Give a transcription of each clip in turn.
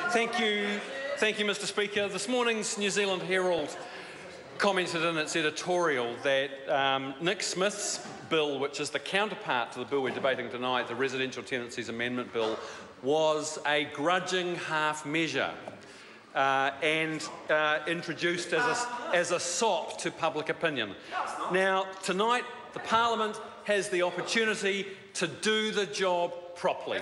Thank you, Mr. Speaker. This morning's New Zealand Herald commented in its editorial that Nick Smith's bill, which is the counterpart to the bill we're debating tonight, the Residential Tenancies Amendment Bill, was a grudging half measure and introduced as a sop to public opinion. Now, tonight, the Parliament has the opportunity to do the job properly.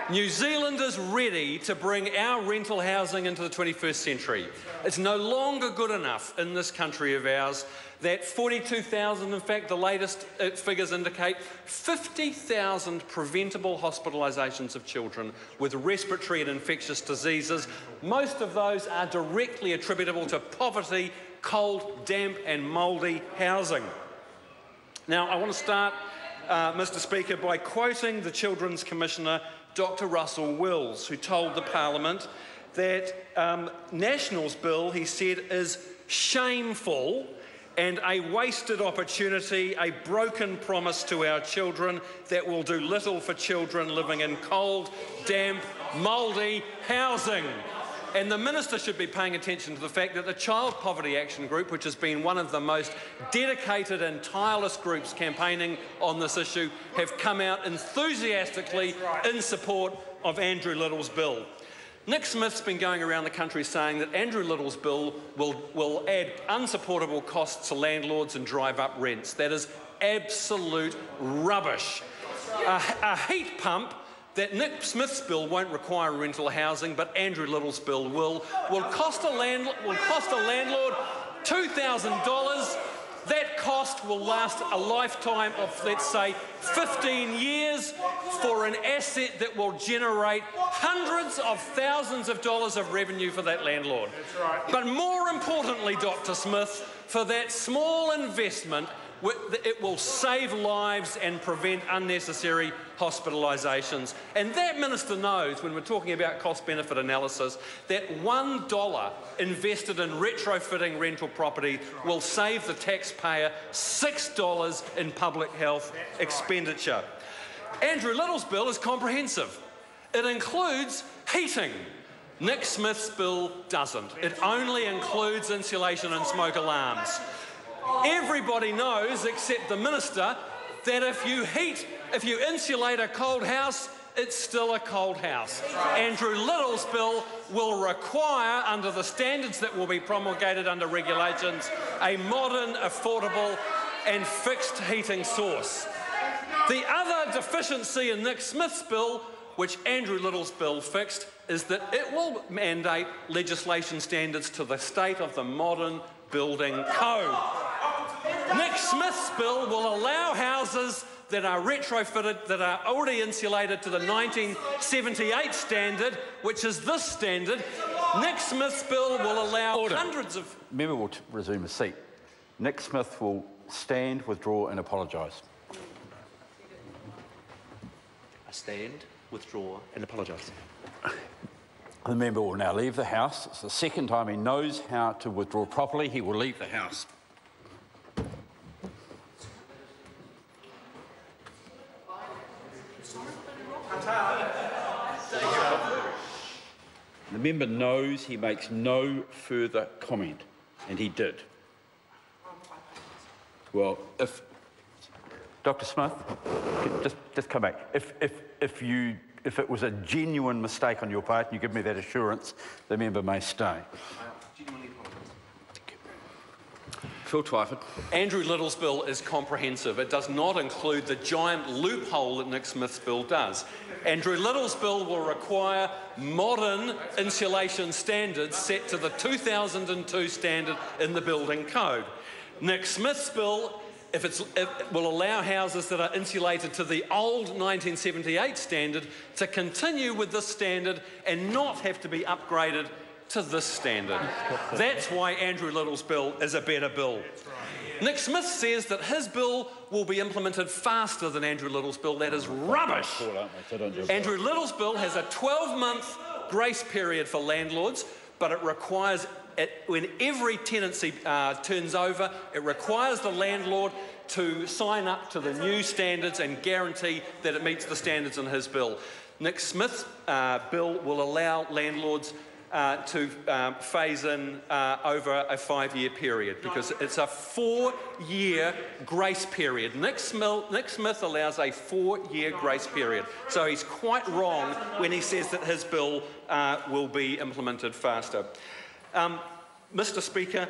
New Zealand is ready to bring our rental housing into the 21st century. It's no longer good enough in this country of ours that 42,000, in fact the latest figures indicate 50,000 preventable hospitalisations of children with respiratory and infectious diseases. Most of those are directly attributable to poverty, cold, damp and mouldy housing. Now, I want to start, Mr. Speaker, by quoting the Children's Commissioner, Dr. Russell Wills, who told the Parliament that National's bill, he said, is shameful and a wasted opportunity, a broken promise to our children that will do little for children living in cold, damp, mouldy housing. And the Minister should be paying attention to the fact that the Child Poverty Action Group, which has been one of the most dedicated and tireless groups campaigning on this issue, have come out enthusiastically in support of Andrew Little's bill. Nick Smith's been going around the country saying that Andrew Little's bill will add unsupportable costs to landlords and drive up rents. That is absolute rubbish. A heat pump that Nick Smith's bill won't require rental housing, but Andrew Little's bill will cost a landlord $2,000. That cost will last a lifetime of, let's say, 15 years for an asset that will generate hundreds of thousands of dollars of revenue for that landlord. That's right. But more importantly, Dr. Smith, for that small investment, it will save lives and prevent unnecessary hospitalisations. And that Minister knows, when we're talking about cost-benefit analysis, that $1 invested in retrofitting rental property will save the taxpayer $6 in public health expenditure. Andrew Little's bill is comprehensive. It includes heating. Nick Smith's bill doesn't. It only includes insulation and smoke alarms. Everybody knows, except the Minister, that if you insulate a cold house, it's still a cold house. Andrew Little's bill will require, under the standards that will be promulgated under regulations, a modern, affordable and fixed heating source. The other deficiency in Nick Smith's bill, which Andrew Little's bill fixed, is that it will mandate legislation standards to the state of the modern building code. Nick Smith's bill will allow houses that are retrofitted, that are already insulated to the 1978 standard, which is this standard. Nick Smith's bill will allow hundreds of... Member will resume his seat. Nick Smith will stand, withdraw and apologise. I stand, withdraw and apologise. The member will now leave the House. It's the second time he knows how to withdraw properly. He will leave the House. The member knows he makes no further comment, and he did. Well, if Dr. Smith, just come back. If it was a genuine mistake on your part, and you give me that assurance, the member may stay. Phil Twyford. Andrew Little's bill is comprehensive. It does not include the giant loophole that Nick Smith's bill does. Andrew Little's bill will require modern insulation standards set to the 2002 standard in the building code. Nick Smith's bill, it will allow houses that are insulated to the old 1978 standard to continue with this standard and not have to be upgraded to this standard. That's why Andrew Little's bill is a better bill. Nick Smith says that his bill will be implemented faster than Andrew Little's bill. That is rubbish. Andrew Little's bill has a 12-month grace period for landlords, but it requires, when every tenancy turns over, it requires the landlord to sign up to the new standards and guarantee that it meets the standards in his bill. Nick Smith's bill will allow landlords to phase in over a 5-year period, because it's a 4-year grace period. Nick Smith allows a 4-year grace period. So he's quite wrong when he says that his bill will be implemented faster. Mr. Speaker,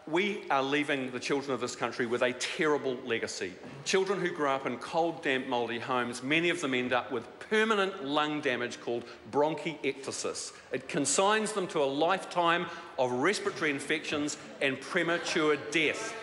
we are leaving the children of this country with a terrible legacy. Children who grow up in cold, damp, mouldy homes, many of them end up with permanent lung damage called bronchiectasis. It consigns them to a lifetime of respiratory infections and premature death.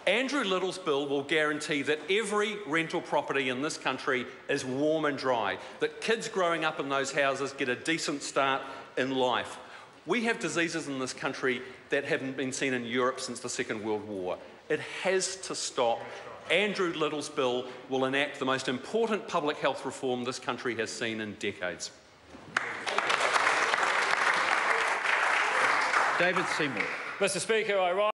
Andrew Little's bill will guarantee that every rental property in this country is warm and dry, that kids growing up in those houses get a decent start in life. We have diseases in this country that haven't been seen in Europe since the Second World War. It has to stop. Andrew Little's bill will enact the most important public health reform this country has seen in decades. David Seymour. Mr. Speaker, I rise